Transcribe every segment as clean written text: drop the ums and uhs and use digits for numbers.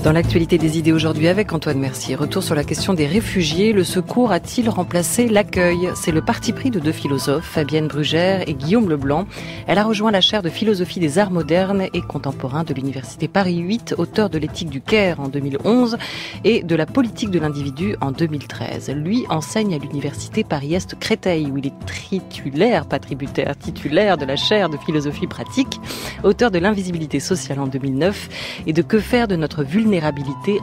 Dans l'actualité des idées aujourd'hui avec Antoine Mercier, retour sur la question des réfugiés. Le secours a-t-il remplacé l'accueil? C'est le parti pris de deux philosophes, Fabienne Brugère et Guillaume Leblanc. Elle a rejoint la chaire de philosophie des arts modernes et contemporains de l'université Paris 8, auteur de l'éthique du Caire en 2011 et de la politique de l'individu en 2013. Lui enseigne à l'université Paris-Est Créteil où il est titulaire, pas tributaire, titulaire de la chaire de philosophie pratique, auteur de l'invisibilité sociale en 2009 et de Que faire de notre vulnérabilité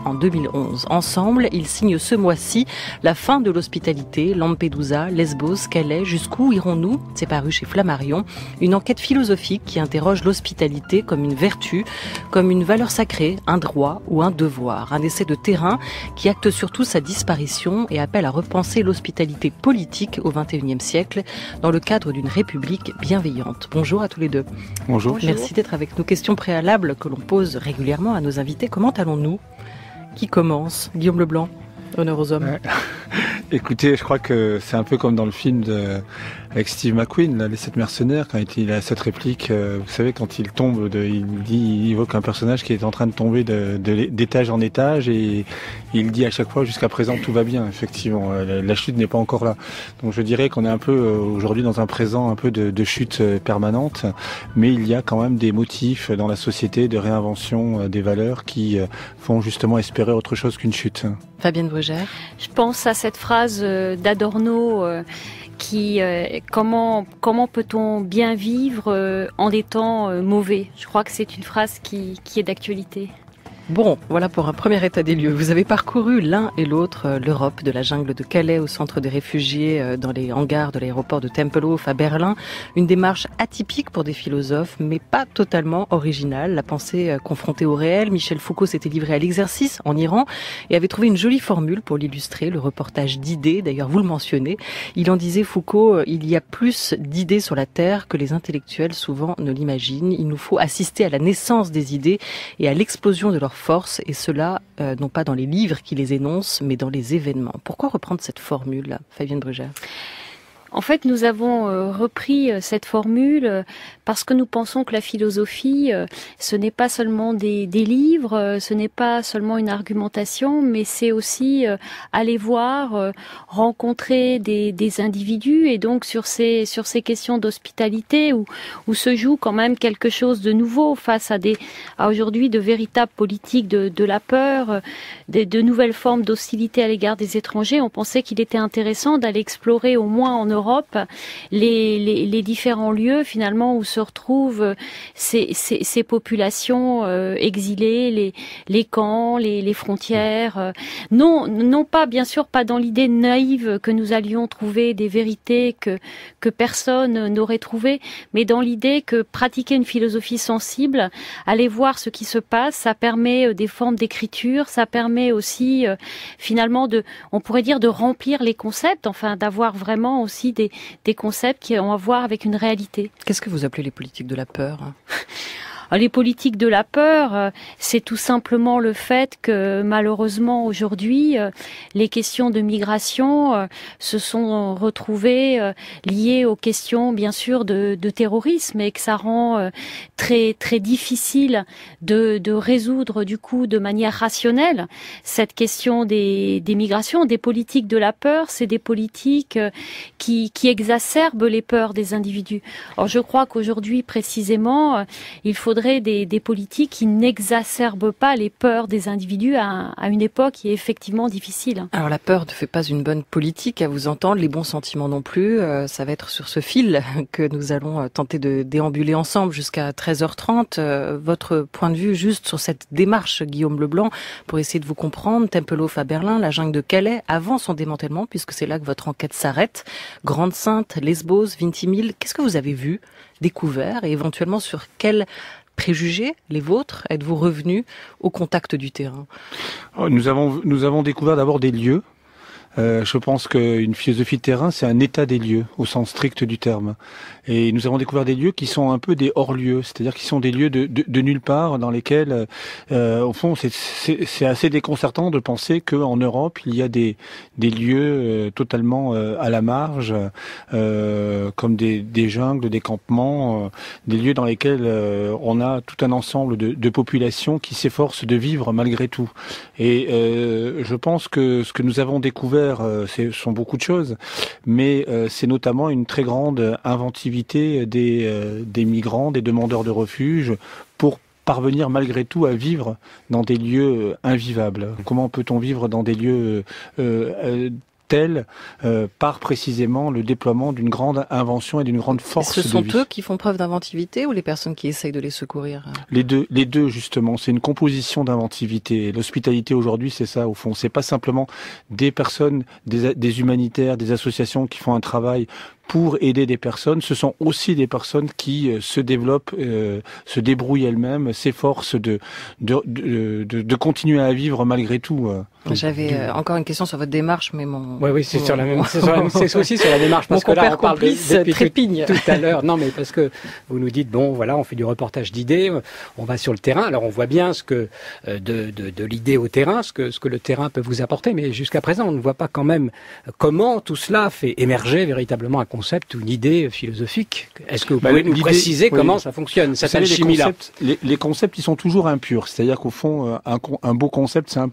en 2011. Ensemble, ils signent ce mois-ci la fin de l'hospitalité, Lampedusa, Lesbos, Calais, jusqu'où irons-nous? C'est paru chez Flammarion. Une enquête philosophique qui interroge l'hospitalité comme une vertu, comme une valeur sacrée, un droit ou un devoir. Un essai de terrain qui acte surtout sa disparition et appelle à repenser l'hospitalité politique au XXIe siècle dans le cadre d'une république bienveillante. Bonjour à tous les deux. Bonjour. Merci d'être avec nous. Question préalable que l'on pose régulièrement à nos invités. Comment allons-nous? Qui commence? Guillaume Leblanc, honneur aux hommes. Écoutez, je crois que c'est un peu comme dans le film avec Steve McQueen, là, Les 7 mercenaires, quand il a cette réplique, vous savez, quand il tombe, il évoque un personnage qui est en train de tomber d'étage en étage et il dit à chaque fois, jusqu'à présent, tout va bien, effectivement. La chute n'est pas encore là. Donc je dirais qu'on est un peu aujourd'hui dans un présent un peu de chute permanente, mais il y a quand même des motifs dans la société de réinvention des valeurs qui font justement espérer autre chose qu'une chute. Fabienne Brugère. Je pense à cette phrase d'Adorno comment peut-on bien vivre en des temps mauvais? Je crois que c'est une phrase qui est d'actualité. Bon, voilà pour un premier état des lieux. Vous avez parcouru l'un et l'autre l'Europe, de la jungle de Calais au centre des réfugiés, dans les hangars de l'aéroport de Tempelhof à Berlin. Une démarche atypique pour des philosophes, mais pas totalement originale. La pensée confrontée au réel, Michel Foucault s'était livré à l'exercice en Iran et avait trouvé une jolie formule pour l'illustrer, le reportage d'idées. D'ailleurs, vous le mentionnez. Il en disait, Foucault, il y a plus d'idées sur la Terre que les intellectuels souvent ne l'imaginent. Il nous faut assister à la naissance des idées et à l'explosion de leur force, et cela non pas dans les livres qui les énoncent, mais dans les événements. Pourquoi reprendre cette formule, Fabienne Brugère? En fait, nous avons repris cette formule parce que nous pensons que la philosophie, ce n'est pas seulement des livres, ce n'est pas seulement une argumentation, mais c'est aussi aller voir, rencontrer des individus, et donc sur ces questions d'hospitalité où se joue quand même quelque chose de nouveau face à aujourd'hui de véritables politiques de la peur, de nouvelles formes d'hostilité à l'égard des étrangers. On pensait qu'il était intéressant d'aller explorer au moins en Europe les différents lieux finalement où se retrouvent ces populations exilées, les camps, les frontières. Non pas, bien sûr, pas dans l'idée naïve que nous allions trouver des vérités que personne n'aurait trouvées, mais dans l'idée que pratiquer une philosophie sensible, aller voir ce qui se passe, ça permet des formes d'écriture, ça permet aussi finalement on pourrait dire de remplir les concepts, enfin d'avoir vraiment aussi des concepts qui ont à voir avec une réalité. Qu'est-ce que vous appelez les politiques de la peur? Les politiques de la peur, c'est tout simplement le fait que malheureusement aujourd'hui, les questions de migration se sont retrouvées liées aux questions bien sûr de terrorisme, et que ça rend très très difficile de résoudre du coup de manière rationnelle cette question des migrations. Des politiques de la peur, c'est des politiques qui exacerbent les peurs des individus. Alors je crois qu'aujourd'hui précisément, il faudrait des politiques qui n'exacerbent pas les peurs des individus à une époque qui est effectivement difficile. Alors la peur ne fait pas une bonne politique à vous entendre, les bons sentiments non plus. Ça va être sur ce fil que nous allons tenter de déambuler ensemble jusqu'à 13h30. Votre point de vue juste sur cette démarche, Guillaume Leblanc, pour essayer de vous comprendre. Tempelhof à Berlin, la jungle de Calais, avant son démantèlement, puisque c'est là que votre enquête s'arrête. Grande-Sainte, Lesbos, Vintimille, qu'est-ce que vous avez vu, découvert, et éventuellement sur quel préjugés, les vôtres, êtes-vous revenus au contact du terrain? Nous avons découvert d'abord des lieux Je pense qu'une philosophie de terrain, c'est un état des lieux, au sens strict du terme. Et nous avons découvert des lieux qui sont un peu des hors-lieux, c'est-à-dire qui sont des lieux de nulle part, dans lesquels, au fond, c'est assez déconcertant de penser qu'en Europe, il y a des lieux totalement à la marge, comme des jungles, des campements, des lieux dans lesquels on a tout un ensemble de populations qui s'efforcent de vivre malgré tout. Et je pense que ce que nous avons découvert, ce sont beaucoup de choses, mais c'est notamment une très grande inventivité des migrants, des demandeurs de refuge, pour parvenir malgré tout à vivre dans des lieux invivables. Comment peut-on vivre dans des lieux tels par précisément le déploiement d'une grande invention et d'une grande force de vie. Ce sont eux qui font preuve d'inventivité ou les personnes qui essayent de les secourir? Les deux justement. C'est une composition d'inventivité. L'hospitalité aujourd'hui, c'est ça au fond. C'est pas simplement des personnes, des humanitaires, des associations qui font un travail pour aider des personnes, ce sont aussi des personnes qui se développent, se débrouillent elles-mêmes, s'efforcent de continuer à vivre malgré tout. J'avais encore une question sur votre démarche, mais Oui, c'est sur la même. C'est aussi sur la démarche parce que là on parle depuis trépigne tout à l'heure. Non, mais parce que vous nous dites bon, voilà, on fait du reportage d'idées, on va sur le terrain. Alors on voit bien ce que de l'idée au terrain, ce que le terrain peut vous apporter, mais jusqu'à présent on ne voit pas quand même comment tout cela fait émerger véritablement un concept ou une idée philosophique. Est-ce que vous pouvez nous préciser comment ça fonctionne, cette alchimie-là? Les concepts, ils sont toujours impurs. C'est-à-dire qu'au fond, un beau concept, c'est un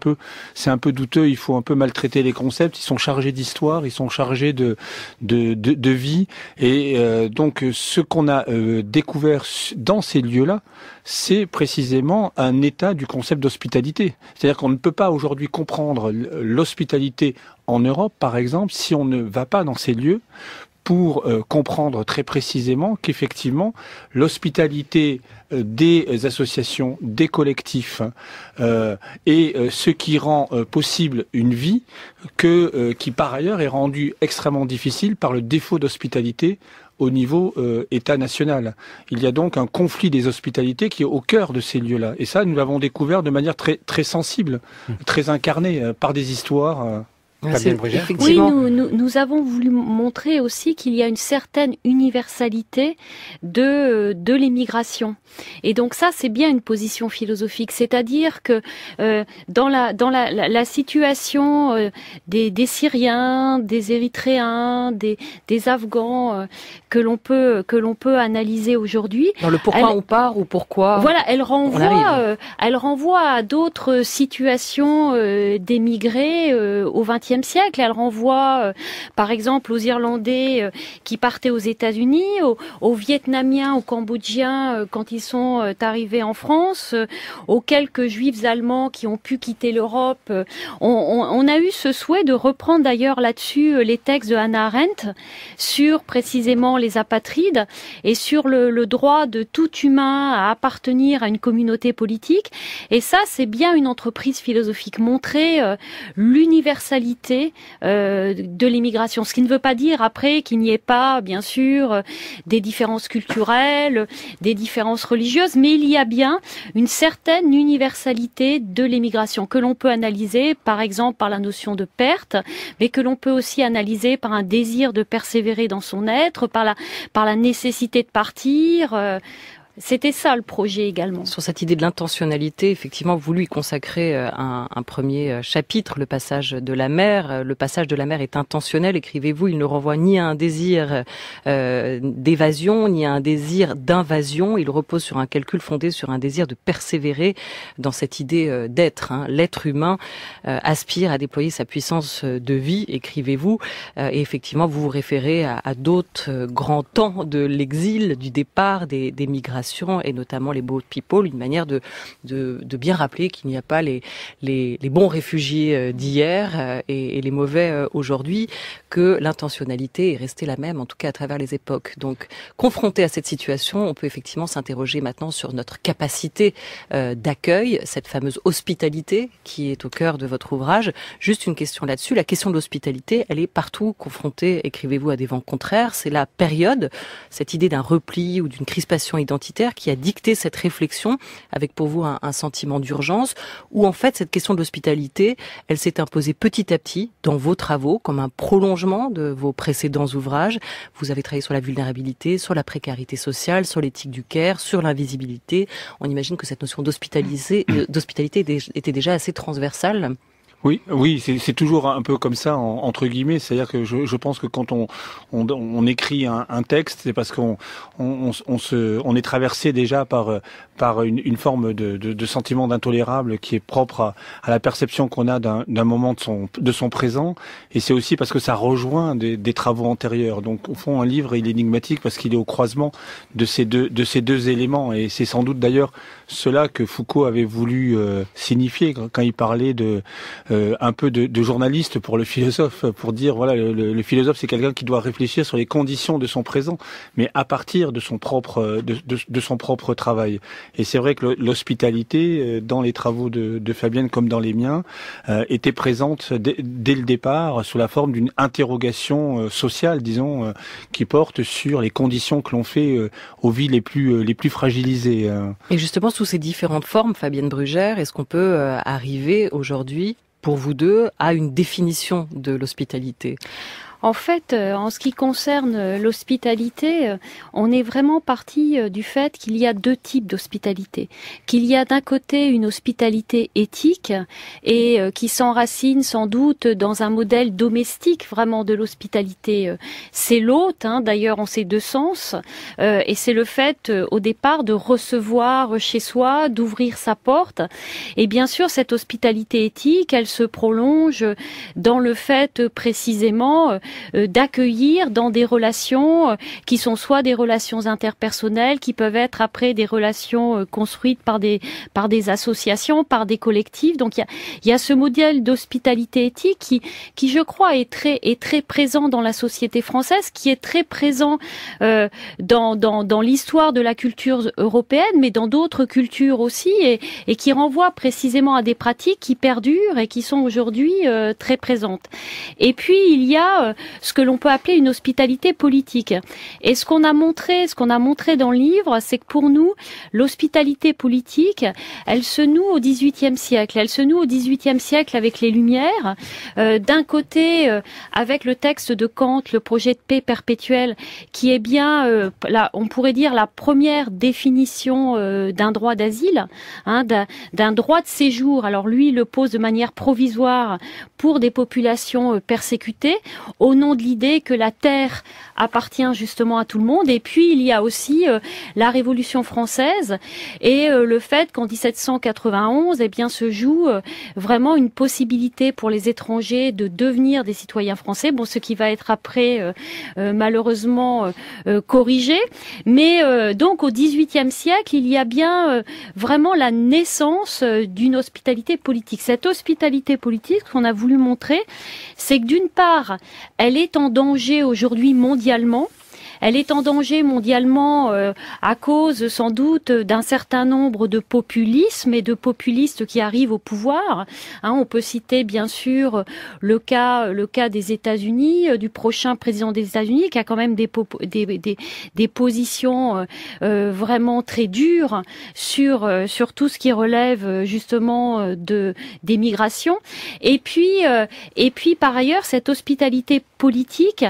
peu douteux. Il faut un peu maltraiter les concepts. Ils sont chargés d'histoire, ils sont chargés de vie. Et donc, ce qu'on a découvert dans ces lieux-là, c'est précisément un état du concept d'hospitalité. C'est-à-dire qu'on ne peut pas aujourd'hui comprendre l'hospitalité en Europe, par exemple, si on ne va pas dans ces lieux pour comprendre très précisément qu'effectivement l'hospitalité des associations, des collectifs est ce qui rend possible une vie qui par ailleurs est rendue extrêmement difficile par le défaut d'hospitalité au niveau État national. Il y a donc un conflit des hospitalités qui est au cœur de ces lieux-là. Et ça, nous l'avons découvert de manière très, très sensible, très incarnée par des histoires. Oui, nous avons voulu montrer aussi qu'il y a une certaine universalité de l'immigration. Et donc ça, c'est bien une position philosophique. C'est-à-dire que dans la situation des Syriens, des Érythréens, des Afghans que l'on peut analyser aujourd'hui. Dans le pourquoi on part ou pourquoi. Voilà, elle renvoie à d'autres situations d'émigrés au XXe siècle. Elle renvoie, par exemple, aux Irlandais qui partaient aux États-Unis, aux Vietnamiens, aux Cambodgiens quand ils sont arrivés en France, aux quelques Juifs allemands qui ont pu quitter l'Europe. On a eu ce souhait de reprendre d'ailleurs là-dessus les textes de Hannah Arendt sur précisément les apatrides et sur le droit de tout humain à appartenir à une communauté politique. Et ça, c'est bien une entreprise philosophique, montrer l'universalité de l'immigration. Ce qui ne veut pas dire après qu'il n'y ait pas, bien sûr, des différences culturelles, des différences religieuses, mais il y a bien une certaine universalité de l'immigration que l'on peut analyser, par exemple, par la notion de perte, mais que l'on peut aussi analyser par un désir de persévérer dans son être, par la nécessité de partir. C'était ça le projet également. Sur cette idée de l'intentionnalité, effectivement, vous lui consacrez un premier chapitre, le passage de la mer. Le passage de la mer est intentionnel, écrivez-vous, il ne renvoie ni à un désir d'évasion, ni à un désir d'invasion. Il repose sur un calcul fondé sur un désir de persévérer dans cette idée d'être. L'être humain aspire à déployer sa puissance de vie, écrivez-vous. Et effectivement, vous vous référez à d'autres grands temps de l'exil, du départ, des migrations, et notamment les boat people, une manière de bien rappeler qu'il n'y a pas les bons réfugiés d'hier et les mauvais aujourd'hui, que l'intentionnalité est restée la même, en tout cas à travers les époques. Donc, confronté à cette situation, on peut effectivement s'interroger maintenant sur notre capacité d'accueil, cette fameuse hospitalité qui est au cœur de votre ouvrage. Juste une question là-dessus, la question de l'hospitalité, elle est partout confrontée, écrivez-vous, à des vents contraires. C'est la période, cette idée d'un repli ou d'une crispation identitaire universitaire qui a dicté cette réflexion avec pour vous un sentiment d'urgence, ou en fait cette question de l'hospitalité, elle s'est imposée petit à petit dans vos travaux comme un prolongement de vos précédents ouvrages. Vous avez travaillé sur la vulnérabilité, sur la précarité sociale, sur l'éthique du care, sur l'invisibilité. On imagine que cette notion d'hospitalité était déjà assez transversale. Oui, c'est toujours un peu comme ça entre guillemets. C'est-à-dire que je pense que quand on écrit un texte, c'est parce qu'on est traversé déjà par une forme de sentiment d'intolérable qui est propre à la perception qu'on a d'un moment de son présent. Et c'est aussi parce que ça rejoint des travaux antérieurs. Donc au fond, un livre, il est énigmatique parce qu'il est au croisement de ces deux éléments. Et c'est sans doute d'ailleurs cela que Foucault avait voulu signifier quand il parlait un peu de journaliste pour le philosophe, pour dire voilà, le philosophe c'est quelqu'un qui doit réfléchir sur les conditions de son présent, mais à partir de son propre travail. Et c'est vrai que l'hospitalité, dans les travaux de Fabienne comme dans les miens, était présente dès le départ sous la forme d'une interrogation sociale, disons, qui porte sur les conditions que l'on fait aux vies les plus fragilisées. Et justement, sous ces différentes formes, Fabienne Brugère, est-ce qu'on peut arriver aujourd'hui, pour vous deux, à une définition de l'hospitalité ? En fait, en ce qui concerne l'hospitalité, on est vraiment parti du fait qu'il y a deux types d'hospitalité. Qu'il y a d'un côté une hospitalité éthique et qui s'enracine sans doute dans un modèle domestique vraiment de l'hospitalité. C'est l'hôte, d'ailleurs en ces deux sens, et c'est le fait au départ de recevoir chez soi, d'ouvrir sa porte. Et bien sûr, cette hospitalité éthique, elle se prolonge dans le fait précisément d'accueillir dans des relations qui sont soit des relations interpersonnelles, qui peuvent être après des relations construites par des associations, par des collectifs. Donc il y a ce modèle d'hospitalité éthique qui je crois est très présent dans la société française, qui est très présent dans l'histoire de la culture européenne, mais dans d'autres cultures aussi, et qui renvoie précisément à des pratiques qui perdurent et qui sont aujourd'hui très présentes. Et puis il y a ce que l'on peut appeler une hospitalité politique. Et ce qu'on a montré dans le livre, c'est que pour nous, l'hospitalité politique, elle se noue au XVIIIe siècle. Elle se noue au XVIIIe siècle avec les Lumières. D'un côté, avec le texte de Kant, le projet de paix perpétuelle, qui est bien, on pourrait dire, la première définition d'un droit d'asile, d'un droit de séjour. Alors lui, il le pose de manière provisoire pour des populations persécutées, au nom de l'idée que la terre appartient justement à tout le monde. Et puis il y a aussi la Révolution française et le fait qu'en 1791, se joue vraiment une possibilité pour les étrangers de devenir des citoyens français. Bon, ce qui va être après malheureusement corrigé. Mais donc au XVIIIe siècle, il y a bien vraiment la naissance d'une hospitalité politique. Cette hospitalité politique, ce qu'on a voulu montrer, c'est que d'une part, elle est en danger aujourd'hui mondialement. Elle est en danger mondialement à cause sans doute d'un certain nombre de populismes et de populistes qui arrivent au pouvoir. On peut citer bien sûr le cas des États-Unis, du prochain président des États-Unis, qui a quand même des positions vraiment très dures sur tout ce qui relève justement des migrations. Et puis par ailleurs, cette hospitalité politique,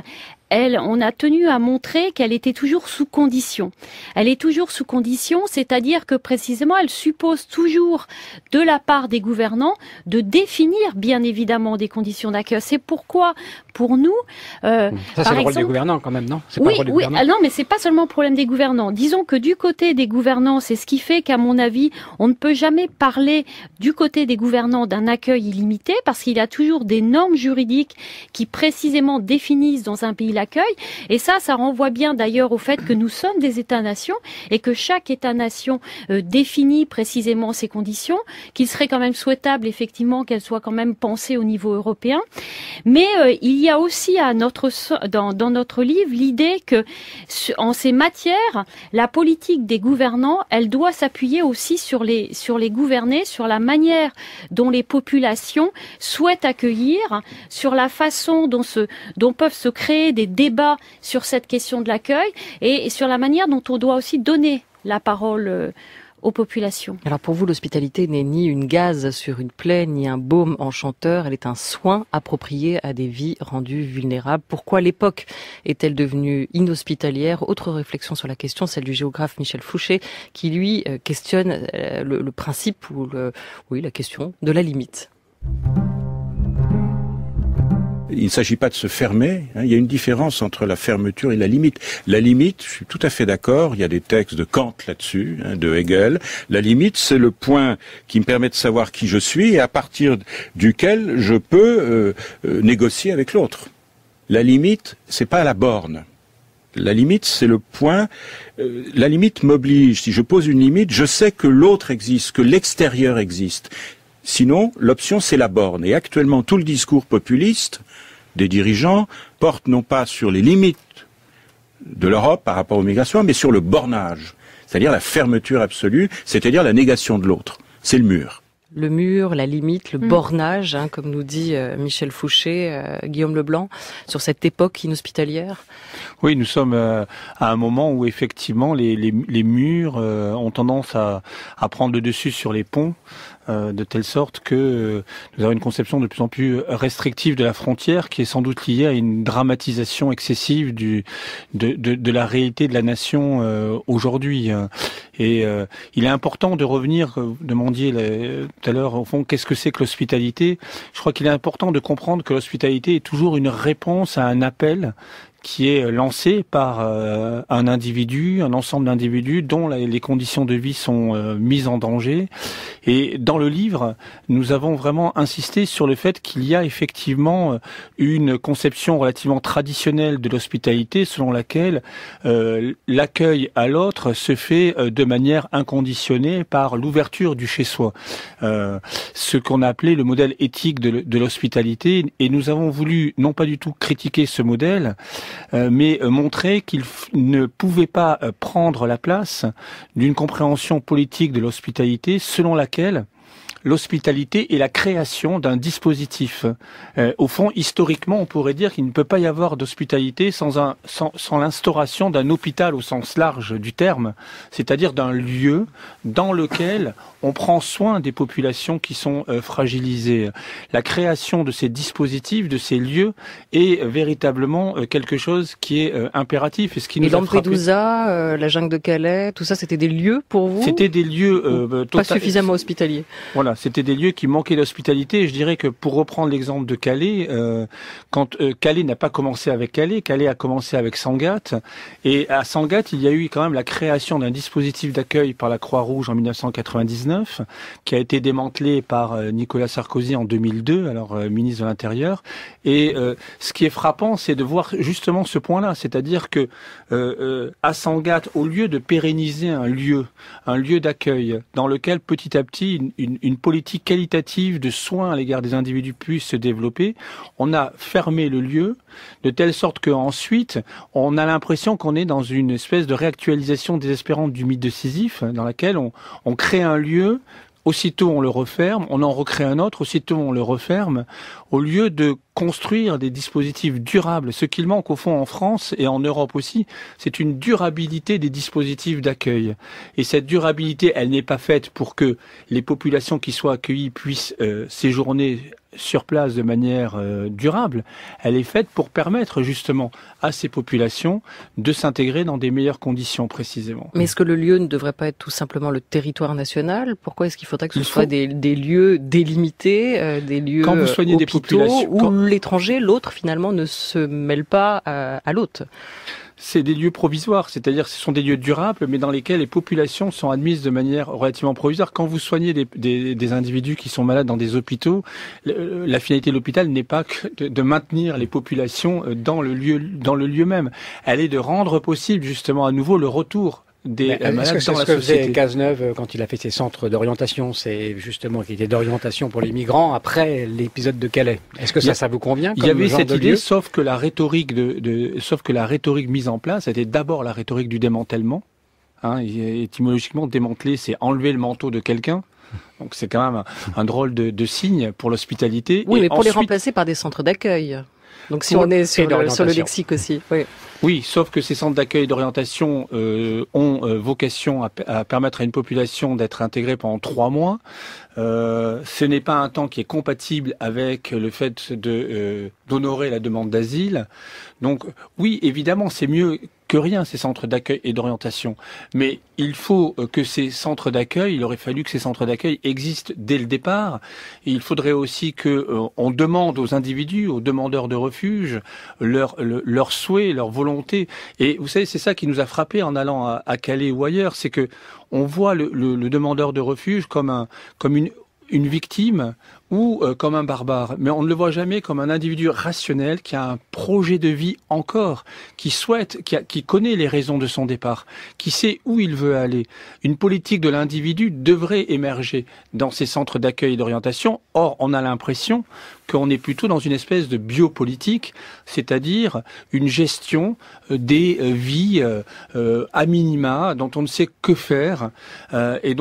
on a tenu à montrer qu'elle était toujours sous condition. Elle est toujours sous condition, c'est-à-dire que précisément, elle suppose toujours de la part des gouvernants de définir bien évidemment des conditions d'accueil. C'est pourquoi, pour nous, ça c'est le rôle des gouvernants quand même, non? C'est pas le rôle des gouvernants. Non, mais c'est pas seulement le problème des gouvernants. Disons que du côté des gouvernants, c'est ce qui fait qu'à mon avis, on ne peut jamais parler du côté des gouvernants d'un accueil illimité, parce qu'il y a toujours des normes juridiques qui précisément définissent dans un pays l'accueil. Et ça renvoie bien d'ailleurs au fait que nous sommes des États-nations et que chaque État-nation définit précisément ses conditions, qu'il serait quand même souhaitable effectivement qu'elles soient quand même pensées au niveau européen. Mais il y a aussi dans notre livre l'idée que en ces matières, la politique des gouvernants, elle doit s'appuyer aussi sur les gouvernés, sur la manière dont les populations souhaitent accueillir, sur la façon dont peuvent se créer des débats sur cette question de l'accueil et sur la manière dont on doit aussi donner la parole aux populations. Alors pour vous, l'hospitalité n'est ni une gaze sur une plaie, ni un baume enchanteur, elle est un soin approprié à des vies rendues vulnérables. Pourquoi l'époque est-elle devenue inhospitalière? Autre réflexion sur la question, celle du géographe Michel Fouché, qui lui questionne le principe ou la question de la limite. Il ne s'agit pas de se fermer, il y a une différence entre la fermeture et la limite. La limite, je suis tout à fait d'accord, il y a des textes de Kant là-dessus, de Hegel. La limite, c'est le point qui me permet de savoir qui je suis et à partir duquel je peux négocier avec l'autre. La limite, c'est pas la borne. La limite, c'est le point. La limite m'oblige. Si je pose une limite, je sais que l'autre existe, que l'extérieur existe. Sinon, l'option, c'est la borne. Et actuellement, tout le discours populiste des dirigeants porte non pas sur les limites de l'Europe par rapport aux migrations, mais sur le bornage, c'est-à-dire la fermeture absolue, c'est-à-dire la négation de l'autre. C'est le mur. Le mur, la limite, le bornage, comme nous dit Michel Fouché, Guillaume Leblanc, sur cette époque inhospitalière. Oui, nous sommes à un moment où effectivement les murs ont tendance à prendre le dessus sur les ponts, de telle sorte que nous avons une conception de plus en plus restrictive de la frontière, qui est sans doute liée à une dramatisation excessive de la réalité de la nation aujourd'hui. Et il est important de revenir, vous demandiez tout à l'heure, au fond, qu'est-ce que c'est que l'hospitalité? Je crois qu'il est important de comprendre que l'hospitalité est toujours une réponse à un appel qui est lancé par un individu, un ensemble d'individus dont les conditions de vie sont mises en danger. Et dans le livre, nous avons vraiment insisté sur le fait qu'il y a effectivement une conception relativement traditionnelle de l'hospitalité selon laquelle l'accueil à l'autre se fait de manière inconditionnée par l'ouverture du chez-soi. Ce qu'on a appelé le modèle éthique de l'hospitalité. Et nous avons voulu non pas du tout critiquer ce modèle, mais montrer qu'il ne pouvait pas prendre la place d'une compréhension politique de l'hospitalité selon laquelle l'hospitalité est la création d'un dispositif. Au fond, historiquement, on pourrait dire qu'il ne peut pas y avoir d'hospitalité sans l'instauration d'un hôpital au sens large du terme, c'est-à-dire d'un lieu dans lequel on prend soin des populations qui sont fragilisées. La création de ces dispositifs, de ces lieux, est véritablement quelque chose qui est impératif. Et ce qui nous a frappé, Lampedusa, la jungle de Calais, tout ça, c'était des lieux pour vous? C'était des lieux pas suffisamment hospitaliers. Voilà, c'était des lieux qui manquaient d'hospitalité. Et je dirais que pour reprendre l'exemple de Calais, quand Calais n'a pas commencé avec Calais, Calais a commencé avec Sangatte. Et à Sangatte, il y a eu quand même la création d'un dispositif d'accueil par la Croix-Rouge en 1999, qui a été démantelé par Nicolas Sarkozy en 2002, alors ministre de l'Intérieur. Et ce qui est frappant, c'est de voir justement ce point-là, c'est-à-dire que à Sangatte, au lieu de pérenniser un lieu d'accueil dans lequel petit à petit une politique qualitative de soins à l'égard des individus puisse se développer, on a fermé le lieu de telle sorte qu'ensuite on a l'impression qu'on est dans une espèce de réactualisation désespérante du mythe de Sisyphe, dans laquelle on crée un lieu, aussitôt on le referme, on en recrée un autre, aussitôt on le referme, au lieu de construire des dispositifs durables. Ce qu'il manque au fond en France et en Europe aussi, c'est une durabilité des dispositifs d'accueil. Et cette durabilité, elle n'est pas faite pour que les populations qui soient accueillies puissent séjourner sur place de manière durable. Elle est faite pour permettre justement à ces populations de s'intégrer dans des meilleures conditions précisément. Mais est-ce que le lieu ne devrait pas être tout simplement le territoire national? Pourquoi est-ce qu'il faudrait que ce soit des lieux délimités, des lieux quand vous soignez des populations où l'étranger, l'autre finalement ne se mêle pas à l'hôte? C'est des lieux provisoires, c'est-à-dire que ce sont des lieux durables, mais dans lesquels les populations sont admises de manière relativement provisoire. Quand vous soignez des individus qui sont malades dans des hôpitaux, la finalité de l'hôpital n'est pas que de maintenir les populations dans le lieu même. Elle est de rendre possible justement à nouveau le retour des malades dans la société. Ce que faisait Cazeneuve quand il a fait ses centres d'orientation, c'est justement qu'il était d'orientation pour les migrants après l'épisode de Calais. Est-ce que ça vous convient? Il y avait cette idée, sauf que la rhétorique mise en place était d'abord la rhétorique du démantèlement. Étymologiquement, démanteler, c'est enlever le manteau de quelqu'un. Donc c'est quand même un drôle de signe pour l'hospitalité. Oui, et mais pour ensuite, les remplacer par des centres d'accueil. Donc si on est sur le lexique aussi, oui. Oui, sauf que ces centres d'accueil et d'orientation ont vocation à permettre à une population d'être intégrée pendant 3 mois. Ce n'est pas un temps qui est compatible avec le fait d'honorer la demande d'asile. Donc oui, évidemment, c'est mieux que rien, ces centres d'accueil et d'orientation. Mais il faut que ces centres d'accueil, il aurait fallu que ces centres d'accueil existent dès le départ. Et il faudrait aussi que on demande aux individus, aux demandeurs de refuge, leurs souhaits, leur volonté. Et vous savez, c'est ça qui nous a frappé en allant à Calais ou ailleurs, c'est que on voit le demandeur de refuge comme une victime ou comme un barbare, mais on ne le voit jamais comme un individu rationnel qui a un projet de vie encore, qui souhaite, qui connaît les raisons de son départ, qui sait où il veut aller. Une politique de l'individu devrait émerger dans ces centres d'accueil et d'orientation. Or, on a l'impression qu'on est plutôt dans une espèce de biopolitique, c'est-à-dire une gestion des vies à minima dont on ne sait que faire et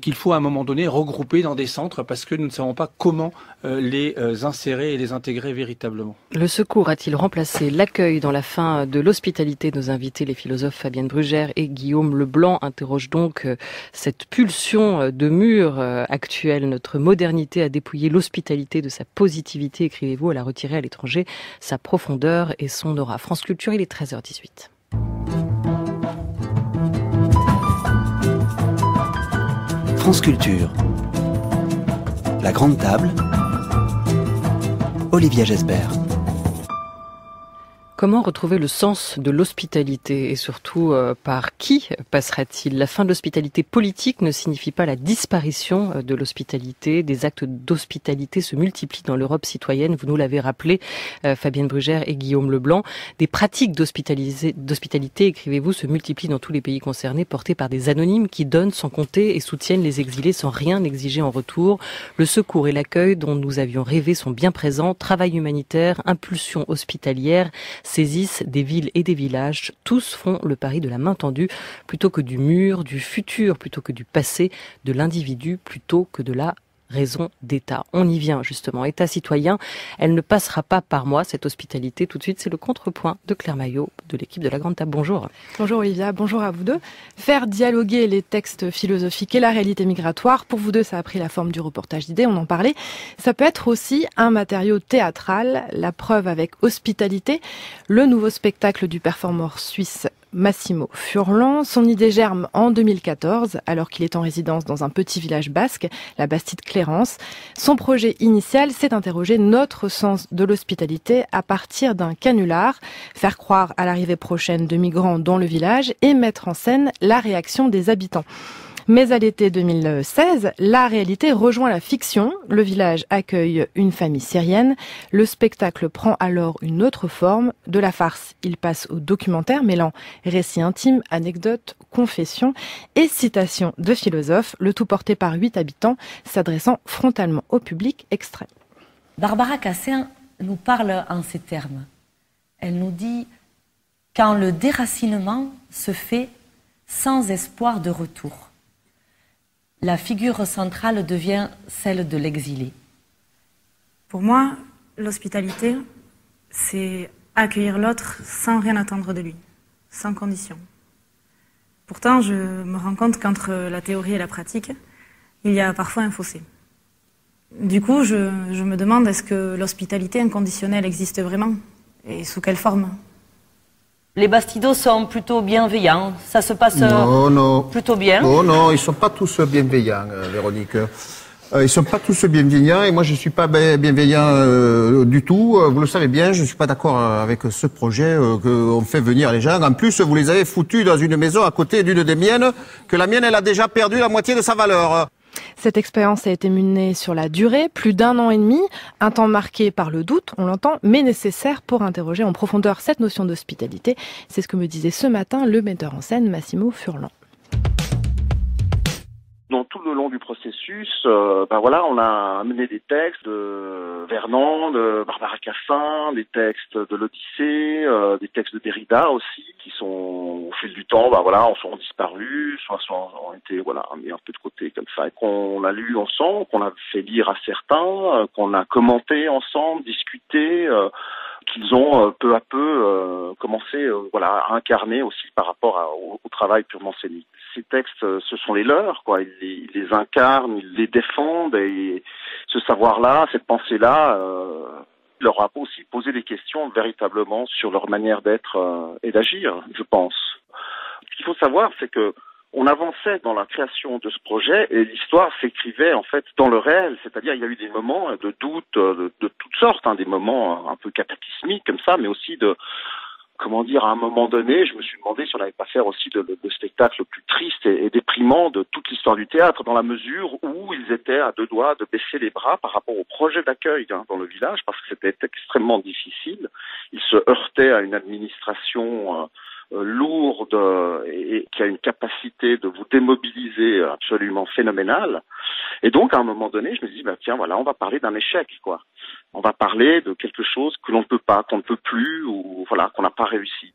qu'il faut à un moment donné regrouper dans des centres parce que nous ne savons pas comment les insérer et les intégrer véritablement. Le secours a-t-il remplacé l'accueil dans la fin de l'hospitalité? Nos invités, les philosophes Fabienne Brugère et Guillaume Leblanc, interrogent donc cette pulsion de mur actuelle. Notre modernité a dépouillé l'hospitalité de sa positivité, écrivez-vous, elle a retiré à l'étranger sa profondeur et son aura. France Culture, il est 13h18. France Culture. La grande table. Olivia Gesbert. Comment retrouver le sens de l'hospitalité et surtout par qui passera-t-il? La fin de l'hospitalité politique ne signifie pas la disparition de l'hospitalité. Des actes d'hospitalité se multiplient dans l'Europe citoyenne. Vous nous l'avez rappelé, Fabienne Brugère et Guillaume Leblanc. Des pratiques d'hospitalité, écrivez-vous, se multiplient dans tous les pays concernés, portées par des anonymes qui donnent sans compter et soutiennent les exilés sans rien exiger en retour. Le secours et l'accueil dont nous avions rêvé sont bien présents. Travail humanitaire, impulsion hospitalière saisissent des villes et des villages. Tous font le pari de la main tendue plutôt que du mur, du futur plutôt que du passé, de l'individu plutôt que de la raison d'État. On y vient justement. État citoyen, elle ne passera pas par moi, cette hospitalité. Tout de suite, c'est le contrepoint de Claire Maillot de l'équipe de la Grande Table. Bonjour. Bonjour Olivia, bonjour à vous deux. Faire dialoguer les textes philosophiques et la réalité migratoire, pour vous deux, ça a pris la forme du reportage d'idées, on en parlait. Ça peut être aussi un matériau théâtral, la preuve avec Hospitalité, le nouveau spectacle du performeur suisse Massimo Furlan. Son idée germe en 2014, alors qu'il est en résidence dans un petit village basque, la Bastide-Clérance. Son projet initial, c'est d'interroger notre sens de l'hospitalité à partir d'un canular, faire croire à l'arrivée prochaine de migrants dans le village et mettre en scène la réaction des habitants. Mais à l'été 2016, la réalité rejoint la fiction. Le village accueille une famille syrienne. Le spectacle prend alors une autre forme. De la farce, il passe au documentaire, mêlant récits intimes, anecdotes, confessions et citations de philosophes, le tout porté par 8 habitants, s'adressant frontalement au public extrait. Barbara Cassin nous parle en ces termes. Elle nous dit « Quand le déracinement se fait sans espoir de retour ». La figure centrale devient celle de l'exilé. Pour moi, l'hospitalité, c'est accueillir l'autre sans rien attendre de lui, sans condition. Pourtant, je me rends compte qu'entre la théorie et la pratique, il y a parfois un fossé. Du coup, je me demande, est-ce que l'hospitalité inconditionnelle existe vraiment? Et sous quelle forme? Les Bastidos sont plutôt bienveillants, ça se passe plutôt bien. Non, ils ne sont pas tous bienveillants, Véronique. Ils ne sont pas tous bienveillants et moi je ne suis pas bienveillant du tout. Vous le savez bien, je ne suis pas d'accord avec ce projet qu'on fait venir les gens. En plus, vous les avez foutus dans une maison à côté d'une des miennes, que la mienne, elle a déjà perdu la moitié de sa valeur. Cette expérience a été menée sur la durée, plus d'1 an et demi, un temps marqué par le doute, on l'entend, mais nécessaire pour interroger en profondeur cette notion d'hospitalité. C'est ce que me disait ce matin le metteur en scène Massimo Furlan. Dans tout le long du processus, on a amené des textes de Vernon, de Barbara Cassin, des textes de l'Odyssée, des textes de Derrida aussi, qui sont au fil du temps, soit ont disparu, soit ont été mis un peu de côté comme ça, et qu'on a lu ensemble, qu'on a fait lire à certains, qu'on a commenté ensemble, discuté. qu'ils ont peu à peu commencé à incarner aussi par rapport au travail purement scénique. Ces textes, ce sont les leurs, quoi. Ils les incarnent, ils les défendent, et ce savoir-là, cette pensée-là, leur a aussi posé des questions véritablement sur leur manière d'être et d'agir, je pense. Ce qu'il faut savoir, c'est que on avançait dans la création de ce projet et l'histoire s'écrivait en fait dans le réel, c'est-à-dire il y a eu des moments de doute de toutes sortes, des moments un peu cataclysmiques comme ça, mais aussi à un moment donné, je me suis demandé si on n'allait pas faire aussi le spectacle le plus triste et déprimant de toute l'histoire du théâtre, dans la mesure où ils étaient à deux doigts de baisser les bras par rapport au projet d'accueil dans le village, parce que c'était extrêmement difficile. Ils se heurtaient à une administration lourde et qui a une capacité de vous démobiliser absolument phénoménale. Et donc, à un moment donné, je me dis, on va parler d'un échec, quoi. On va parler de quelque chose que l'on ne peut pas, qu'on ne peut plus, ou qu'on n'a pas réussi.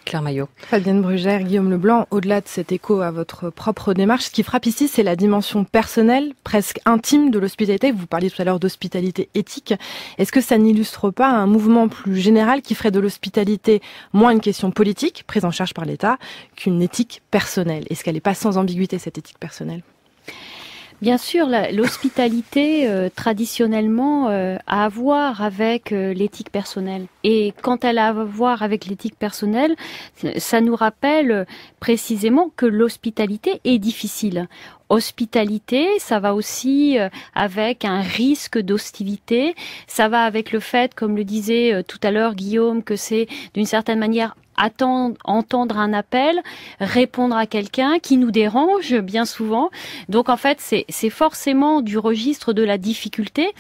Claire Maillot. Fabienne Brugère, Guillaume Leblanc, au-delà de cet écho à votre propre démarche, ce qui frappe ici, c'est la dimension personnelle, presque intime de l'hospitalité. Vous parliez tout à l'heure d'hospitalité éthique. Est-ce que ça n'illustre pas un mouvement plus général qui ferait de l'hospitalité moins une question politique, prise en charge par l'État, qu'une éthique personnelle? Est-ce qu'elle n'est pas sans ambiguïté, cette éthique personnelle? Bien sûr, l'hospitalité, traditionnellement, a à voir avec l'éthique personnelle. Et quand elle a à voir avec l'éthique personnelle, ça nous rappelle précisément que l'hospitalité est difficile. Hospitalité, ça va aussi avec un risque d'hostilité, ça va avec le fait, comme le disait tout à l'heure Guillaume, que c'est d'une certaine manière entendre un appel, répondre à quelqu'un qui nous dérange bien souvent. Donc en fait, c'est forcément du registre de la difficulté.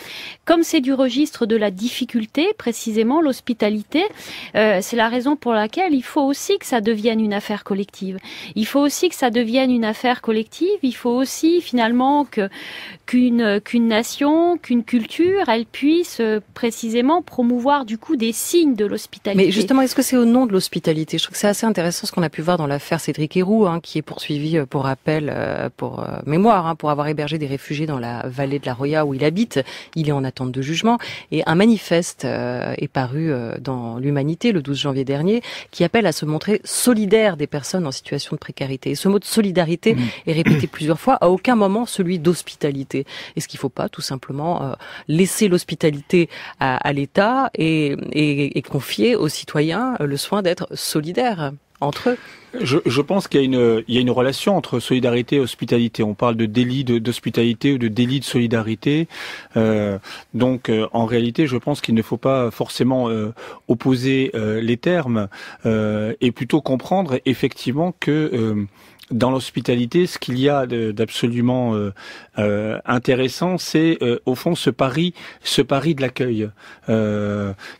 Comme c'est du registre de la difficulté, précisément, l'hospitalité, c'est la raison pour laquelle il faut aussi que ça devienne une affaire collective. Il faut aussi que ça devienne une affaire collective. Il faut aussi finalement qu'une nation, qu'une culture, elle puisse précisément promouvoir du coup des signes de l'hospitalité. Mais justement, est-ce que c'est au nom de l'hospitalité? Je trouve que c'est assez intéressant ce qu'on a pu voir dans l'affaire Cédric Héroux, qui est poursuivi pour rappel, pour mémoire, pour avoir hébergé des réfugiés dans la vallée de la Roya où il habite. Il est en attente de jugement. Et un manifeste est paru dans l'Humanité le 12 janvier dernier qui appelle à se montrer solidaire des personnes en situation de précarité. Et ce mot de solidarité est répété plusieurs fois, à aucun moment celui d'hospitalité. Est-ce qu'il ne faut pas tout simplement laisser l'hospitalité à l'État et confier aux citoyens le soin d'être solidaires entre eux? Je pense qu'il y a une relation entre solidarité et hospitalité. On parle de délit d'hospitalité ou de délit de solidarité. Donc, en réalité, je pense qu'il ne faut pas forcément opposer les termes et plutôt comprendre effectivement que dans l'hospitalité, ce qu'il y a d'absolument intéressant, c'est au fond ce pari de l'accueil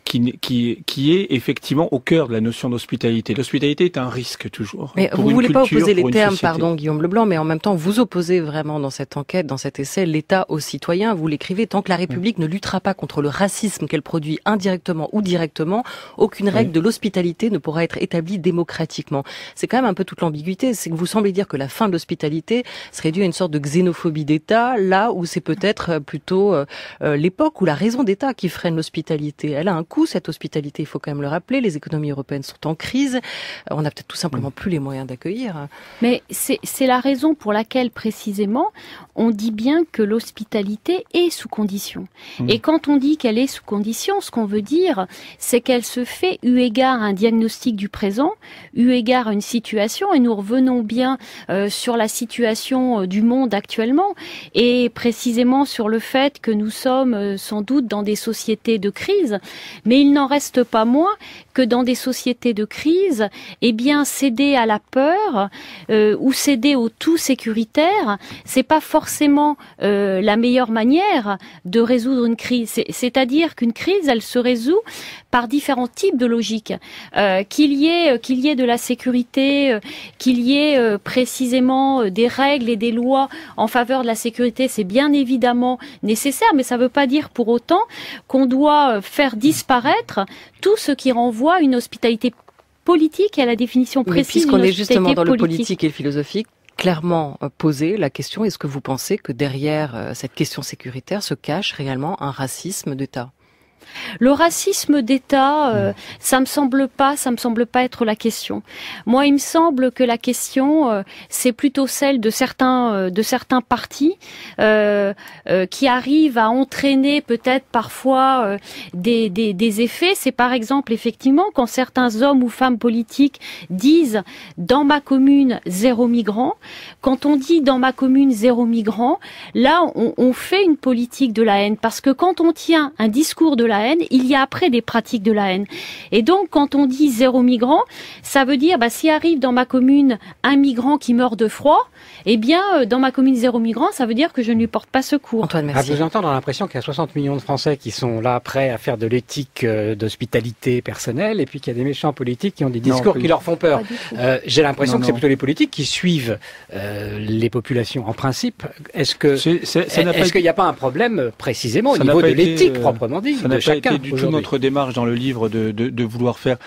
qui est effectivement au cœur de la notion d'hospitalité. L'hospitalité est un risque toujours. Mais vous voulez pas opposer les termes, pardon, Guillaume Leblanc, mais en même temps vous opposez vraiment dans cette enquête, dans cet essai, l'État aux citoyens. Vous l'écrivez, tant que la République ne luttera pas contre le racisme qu'elle produit indirectement ou directement, aucune règle de l'hospitalité ne pourra être établie démocratiquement. C'est quand même un peu toute l'ambiguïté, c'est que vous semblez dire que la fin de l'hospitalité serait due à une sorte de xénophobie d'État, là où c'est peut-être plutôt l'époque ou la raison d'État qui freine l'hospitalité. Elle a un coût, cette hospitalité, il faut quand même le rappeler. Les économies européennes sont en crise. On n'a peut-être tout simplement plus les moyens d'accueillir. Mais c'est la raison pour laquelle, précisément, on dit bien que l'hospitalité est sous condition. Et quand on dit qu'elle est sous condition, ce qu'on veut dire, c'est qu'elle se fait eu égard à un diagnostic du présent, eu égard à une situation, et nous revenons bien sur la situation du monde actuellement, et précisément sur le fait que nous sommes sans doute dans des sociétés de crise, mais il n'en reste pas moins que dans des sociétés de crise, eh bien céder à la peur ou céder au tout sécuritaire, c'est pas forcément la meilleure manière de résoudre une crise. C'est-à-dire qu'une crise, elle se résout par différents types de logiques. Qu'il y ait de la sécurité, qu'il y ait précisément des règles et des lois en faveur de la sécurité, c'est bien évidemment nécessaire, mais ça ne veut pas dire pour autant qu'on doit faire disparaître tout ce qui renvoie à une hospitalité politique et à la définition précise d'une hospitalité politique. Puisqu'on est justement dans le politique et le philosophique, clairement posé la question, est-ce que vous pensez que derrière cette question sécuritaire se cache réellement un racisme d'État ? Le racisme d'État, ça me semble pas être la question. Moi, il me semble que la question, c'est plutôt celle de certains partis qui arrivent à entraîner peut-être parfois des effets. C'est par exemple effectivement quand certains hommes ou femmes politiques disent dans ma commune 0 migrant. Quand on dit dans ma commune 0 migrant, là on fait une politique de la haine parce que quand on tient un discours de la haine, il y a après des pratiques de la haine. Et donc, quand on dit 0 migrant, ça veut dire, s'il arrive dans ma commune un migrant qui meurt de froid, eh bien, dans ma commune 0 migrant, ça veut dire que je ne lui porte pas secours. Antoine Mercier. À vous entendre, on a l'impression qu'il y a 60 millions de Français qui sont là prêts à faire de l'éthique d'hospitalité personnelle, et puis qu'il y a des méchants politiques qui ont des discours qui leur font peur. J'ai l'impression que c'est plutôt les politiques qui suivent les populations en principe. Est-ce qu'il n'y a pas un problème précisément au niveau de l'éthique proprement dit de chacun? Du tout notre démarche dans le livre de vouloir faire.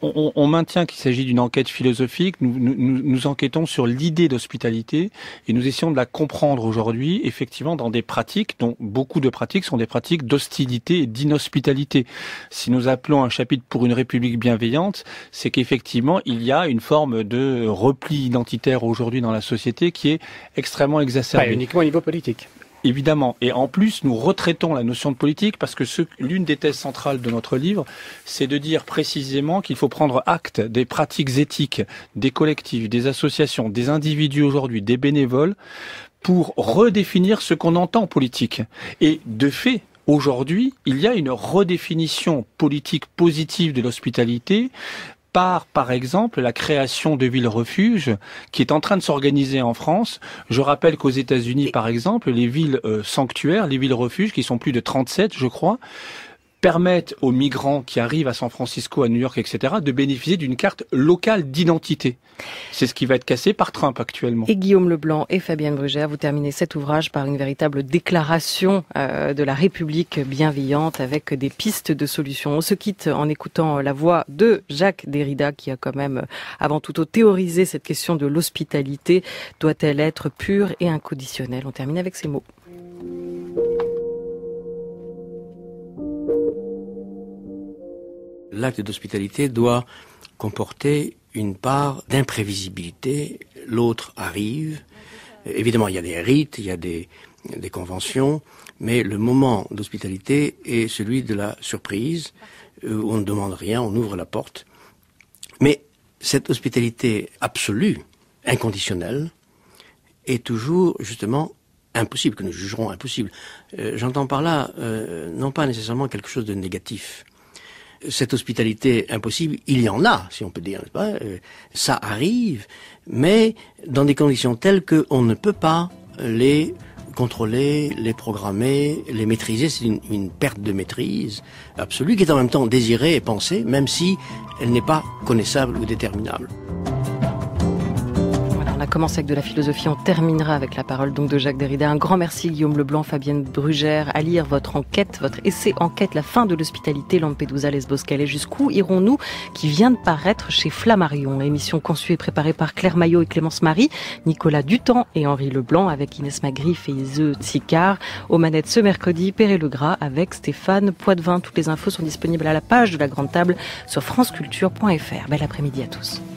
On maintient qu'il s'agit d'une enquête philosophique. Nous enquêtons sur l'idée d'hospitalité et nous essayons de la comprendre aujourd'hui, effectivement, dans des pratiques dont beaucoup de pratiques sont des pratiques d'hostilité et d'inhospitalité. Si nous appelons un chapitre pour une République bienveillante, c'est qu'effectivement, il y a une forme de repli identitaire aujourd'hui dans la société qui est extrêmement exacerbée. Pas uniquement au niveau politique. Évidemment. Et en plus, nous retraitons la notion de politique parce que l'une des thèses centrales de notre livre, c'est de dire précisément qu'il faut prendre acte des pratiques éthiques des collectifs, des associations, des individus aujourd'hui, des bénévoles, pour redéfinir ce qu'on entend politique. Et de fait, aujourd'hui, il y a une redéfinition politique positive de l'hospitalité par exemple, la création de villes-refuges qui est en train de s'organiser en France. Je rappelle qu'aux États-Unis, par exemple, les villes sanctuaires, les villes-refuges, qui sont plus de 37, je crois, permettent aux migrants qui arrivent à San Francisco, à New York, etc., de bénéficier d'une carte locale d'identité. C'est ce qui va être cassé par Trump actuellement. Et Guillaume Leblanc et Fabienne Brugère, vous terminez cet ouvrage par une véritable déclaration de la République bienveillante avec des pistes de solutions. On se quitte en écoutant la voix de Jacques Derrida qui a quand même avant tout théorisé cette question de l'hospitalité. Doit-elle être pure et inconditionnelle? On termine avec ces mots. L'acte d'hospitalité doit comporter une part d'imprévisibilité. L'autre arrive. Évidemment, il y a des rites, il y a des conventions, mais le moment d'hospitalité est celui de la surprise, où on ne demande rien, on ouvre la porte. Mais cette hospitalité absolue, inconditionnelle, est toujours justement impossible, que nous jugerons impossible. J'entends par là non pas nécessairement quelque chose de négatif. Cette hospitalité impossible, il y en a, si on peut dire, n'est-ce pas ? Ça arrive, mais dans des conditions telles qu'on ne peut pas les contrôler, les programmer, les maîtriser. C'est une perte de maîtrise absolue qui est en même temps désirée et pensée, même si elle n'est pas connaissable ou déterminable. On a commencé avec de la philosophie, on terminera avec la parole donc de Jacques Derrida. Un grand merci Guillaume Leblanc, Fabienne Brugère, à lire votre enquête, votre essai enquête, la fin de l'hospitalité, Lampedusa, Lesbos, Calais, jusqu'où irons-nous, qui vient de paraître chez Flammarion. Émission conçue et préparée par Claire Maillot et Clémence Marie, Nicolas Dutemps et Henri Leblanc avec Inès Magrif et Ise Tsicard. Aux manettes ce mercredi, Perret Legras avec Stéphane Poitvin. Toutes les infos sont disponibles à la page de la Grande Table sur franceculture.fr. Bel après-midi à tous.